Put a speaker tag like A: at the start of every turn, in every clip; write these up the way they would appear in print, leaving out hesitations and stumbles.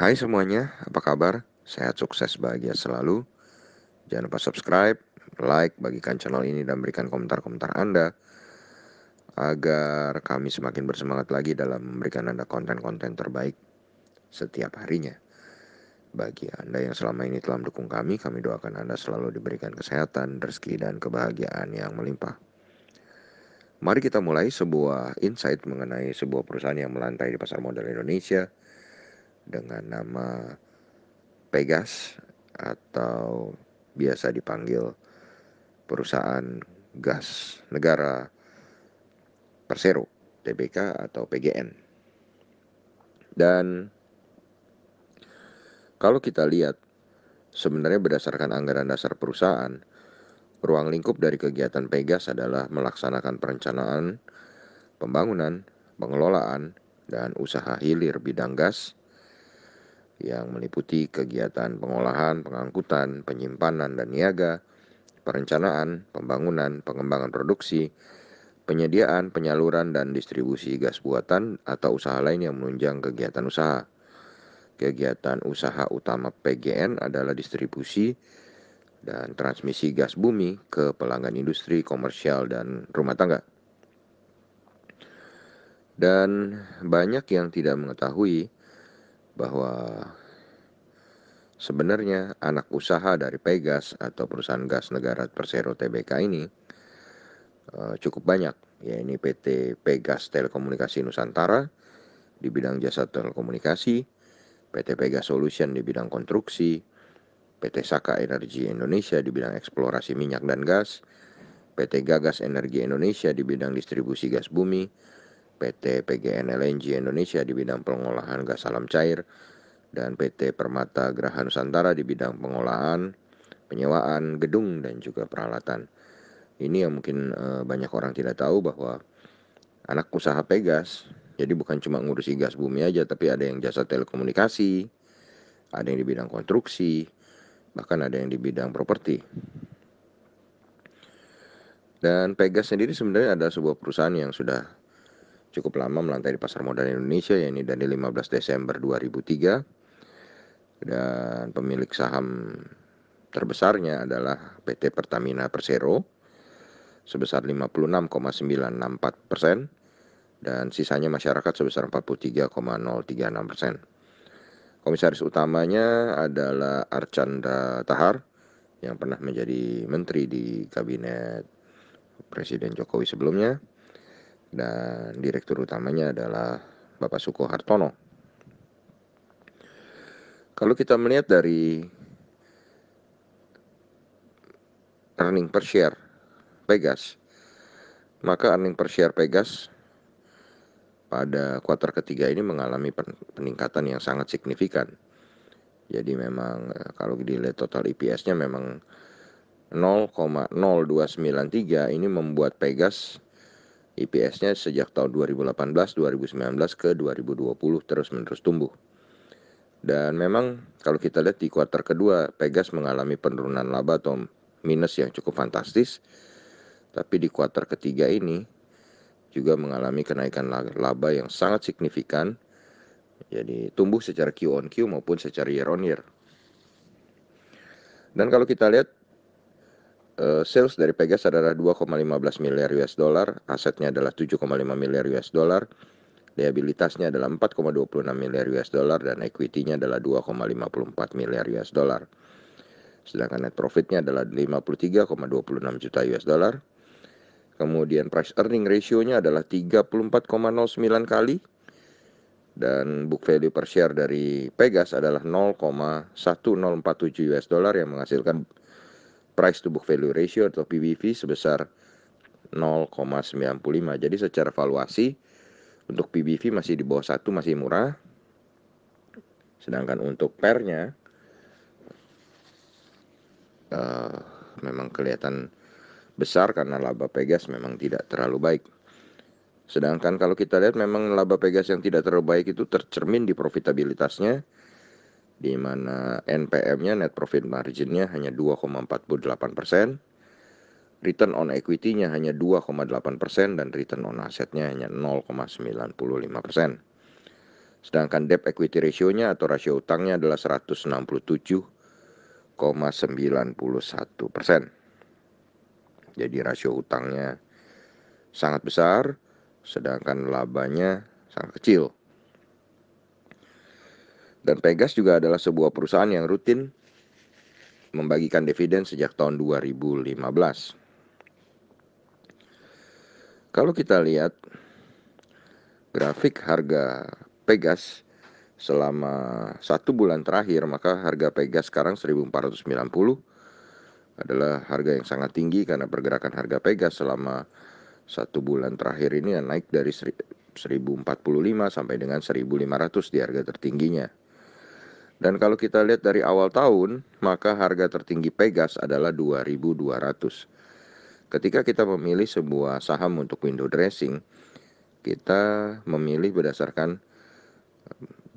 A: Hai semuanya, apa kabar? Sehat, sukses, bahagia selalu. Jangan lupa subscribe, like, bagikan channel ini dan berikan komentar-komentar Anda agar kami semakin bersemangat lagi dalam memberikan Anda konten-konten terbaik setiap harinya. Bagi Anda yang selama ini telah mendukung kami doakan Anda selalu diberikan kesehatan, rezeki, dan kebahagiaan yang melimpah. Mari kita mulai sebuah insight mengenai sebuah perusahaan yang melantai di pasar modal Indonesia dengan nama Pegas atau biasa dipanggil perusahaan gas negara Persero, TBK atau PGN. Dan kalau kita lihat, sebenarnya berdasarkan anggaran dasar perusahaan, ruang lingkup dari kegiatan Pegas adalah melaksanakan perencanaan, pembangunan, pengelolaan, dan usaha hilir bidang gas yang meliputi kegiatan pengolahan, pengangkutan, penyimpanan, dan niaga, perencanaan, pembangunan, pengembangan produksi, penyediaan, penyaluran, dan distribusi gas buatan atau usaha lain yang menunjang kegiatan usaha. Kegiatan usaha utama PGN adalah distribusi dan transmisi gas bumi ke pelanggan industri, komersial, dan rumah tangga. Dan banyak yang tidak mengetahui bahwa sebenarnya anak usaha dari Pegas atau perusahaan gas negara Persero Tbk ini cukup banyak, yaitu PT Pegas Telekomunikasi Nusantara di bidang jasa telekomunikasi, PT Pegas Solution di bidang konstruksi, PT Saka Energi Indonesia di bidang eksplorasi minyak dan gas, PT Gagas Energi Indonesia di bidang distribusi gas bumi, PT PGN LNG Indonesia di bidang pengolahan gas alam cair, dan PT Permata Graha Nusantara di bidang pengolahan, penyewaan gedung, dan juga peralatan. Ini yang mungkin banyak orang tidak tahu bahwa anak usaha Pegas, jadi bukan cuma ngurusi gas bumi aja, tapi ada yang jasa telekomunikasi, ada yang di bidang konstruksi, bahkan ada yang di bidang properti. Dan Pegas sendiri sebenarnya adalah sebuah perusahaan yang sudah cukup lama melantai di pasar modal Indonesia, yaitu dari 15 Desember 2003. Dan pemilik saham terbesarnya adalah PT Pertamina Persero sebesar 56,964% dan sisanya masyarakat sebesar 43,036%. Komisaris utamanya adalah Archandra Tahar yang pernah menjadi menteri di kabinet Presiden Jokowi sebelumnya, dan direktur utamanya adalah Bapak Suko Hartono. Kalau kita melihat dari earning per share Pegas, maka earning per share Pegas pada kuartal ketiga ini mengalami peningkatan yang sangat signifikan. Jadi memang kalau dilihat total EPS-nya memang 0,0293, ini membuat Pegas EPS-nya sejak tahun 2018, 2019 ke 2020 terus-menerus tumbuh. Dan memang kalau kita lihat di kuartal kedua, Pegas mengalami penurunan laba atau minus yang cukup fantastis. Tapi di kuartal ketiga ini juga mengalami kenaikan laba yang sangat signifikan. Jadi tumbuh secara Q on Q maupun secara year on year. Dan kalau kita lihat sales dari Pegas adalah 2,15 miliar US dollar, asetnya adalah 7,5 miliar US dollar, liabilitasnya adalah 4,26 miliar US dollar, dan equity-nya adalah 2,54 miliar US dollar. Sedangkan net profit-nya adalah 53,26 juta US dollar. Kemudian price earning ratio-nya adalah 34,09 kali. Dan book value per share dari Pegas adalah 0,1047 US dollar yang menghasilkan price to book value ratio atau PBV sebesar 0,95. Jadi secara valuasi untuk PBV masih di bawah 1, masih murah. Sedangkan untuk PER-nya memang kelihatan besar karena laba Pegas memang tidak terlalu baik. Sedangkan kalau kita lihat memang laba Pegas yang tidak terlalu baik itu tercermin di profitabilitasnya, di mana NPM-nya, net profit margin-nya hanya 2,48%, return on equity-nya hanya 2,8%, dan return on asset-nya hanya 0,95%. Sedangkan debt equity ratio-nya atau rasio utangnya adalah 167,91%. Jadi rasio utangnya sangat besar, sedangkan labanya sangat kecil. Dan Pegas juga adalah sebuah perusahaan yang rutin membagikan dividen sejak tahun 2015. Kalau kita lihat grafik harga Pegas selama 1 bulan terakhir, maka harga Pegas sekarang 1.490 adalah harga yang sangat tinggi karena pergerakan harga Pegas selama 1 bulan terakhir ini naik dari 1045 sampai dengan 1500 di harga tertingginya. Dan kalau kita lihat dari awal tahun, maka harga tertinggi Pegas adalah 2.200. Ketika kita memilih sebuah saham untuk window dressing, kita memilih berdasarkan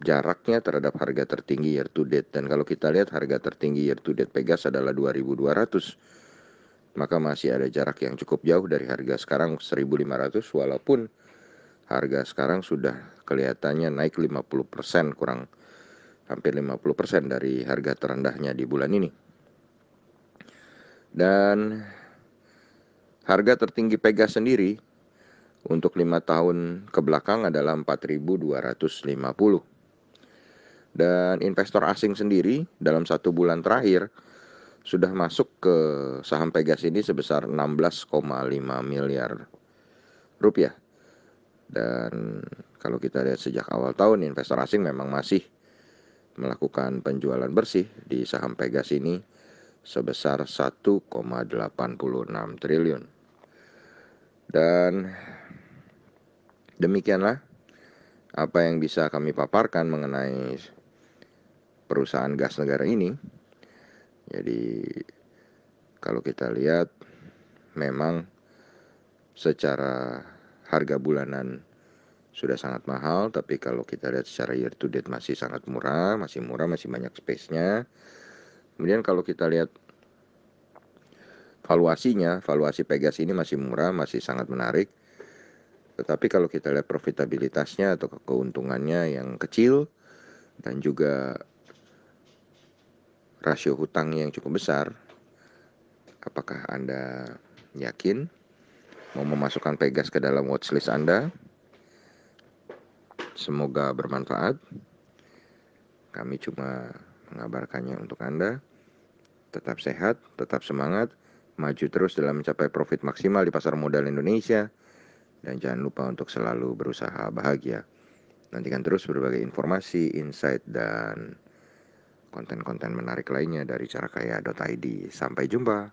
A: jaraknya terhadap harga tertinggi year to date. Dan kalau kita lihat harga tertinggi year to date Pegas adalah 2.200, maka masih ada jarak yang cukup jauh dari harga sekarang 1.500, walaupun harga sekarang sudah kelihatannya naik 50%, kurang hampir 50% dari harga terendahnya di bulan ini. Dan harga tertinggi Pegas sendiri untuk 5 tahun ke belakang adalah 4.250. Dan investor asing sendiri dalam 1 bulan terakhir sudah masuk ke saham Pegas ini sebesar 16,5 miliar rupiah. Dan kalau kita lihat sejak awal tahun, investor asing memang masih melakukan penjualan bersih di saham Pegas ini sebesar 1,86 triliun. Dan demikianlah apa yang bisa kami paparkan mengenai perusahaan gas negara ini. Jadi kalau kita lihat memang secara harga bulanan sudah sangat mahal, tapi kalau kita lihat secara year to date masih sangat murah, masih banyak space-nya. Kemudian kalau kita lihat valuasi Pegas ini masih murah, masih sangat menarik. Tetapi kalau kita lihat profitabilitasnya atau keuntungannya yang kecil dan juga rasio hutangnya yang cukup besar, apakah Anda yakin mau memasukkan Pegas ke dalam watchlist Anda? Semoga bermanfaat. Kami cuma mengabarkannya untuk Anda. Tetap sehat, tetap semangat, maju terus dalam mencapai profit maksimal di pasar modal Indonesia. Dan jangan lupa untuk selalu berusaha bahagia. Nantikan terus berbagai informasi, insight, dan konten-konten menarik lainnya dari carakaya.id. Sampai jumpa.